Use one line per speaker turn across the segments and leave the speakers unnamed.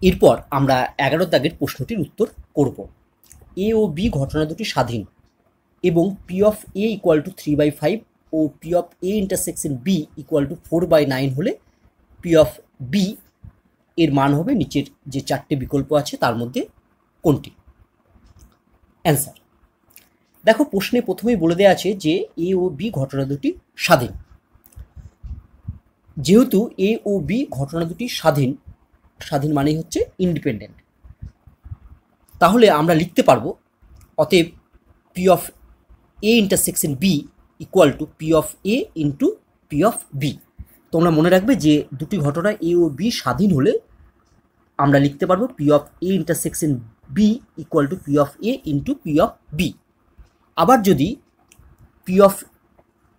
এরপর আমরা 11 দাগের প্রশ্নটির উত্তর করব। এ ও বি ঘটনা দুটি স্বাধীন এবং P of A equal to 3/5 ও P of A intersection B equal to 4/9 হলে পি অফ বি এর মান হবে নিচের যে 4টে বিকল্প আছে তার মধ্যে কোনটি? অ্যান্সার দেখো, প্রশ্নে প্রথমেই বলে দেওয়া আছে যে এ ও বি ঘটনা দুটি স্বাধীন। যেহেতু এ ও বি ঘটনা দুটি স্বাধীন, স্বাধীন মানেই হচ্ছে ইন্ডিপেন্ডেন্ট, তাহলে আমরা লিখতে পারবো অতএব P of A intersection B equal to P of A into P of B. তোমরা মনে রাখবে যে দুটি ঘটনা এ ও বি স্বাধীন হলে আমরা লিখতে পারবো P of A intersection B equal to P of A into P of B. আবার যদি P of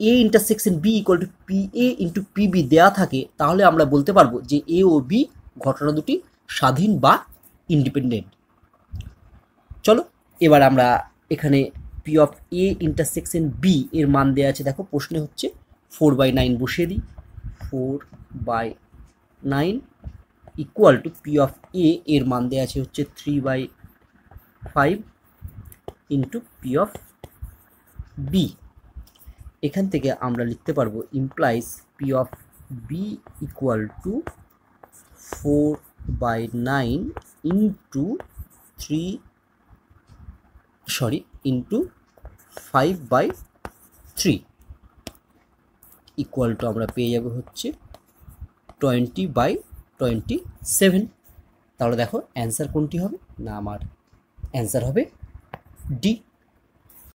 A intersection B equal to P A into P B দেওয়া থাকে, তাহলে আমরা বলতে পারবো যে এ ও বি ঘটনা দুটি স্বাধীন বা ইন্ডিপেন্ডেন্ট। চলো এবার আমরা এখানে P of A intersection B এর মান দেওয়া আছে, দেখো প্রশ্নে হচ্ছে 4/9 বসিয়ে দিই। 4/9 ইকুয়াল টু পি অফ এ এর মান দেওয়া আছে হচ্ছে 3/5 ইন্টু পি অফ বি। এখান থেকে আমরা লিখতে পারবো implies P of B equal to 4/9 into into 5/3 equal to আমরা পেয়ে যাবো হচ্ছে 20/27। তাহলে দেখো অ্যান্সার কোনটি হবে না, আমার অ্যান্সার হবে ডি।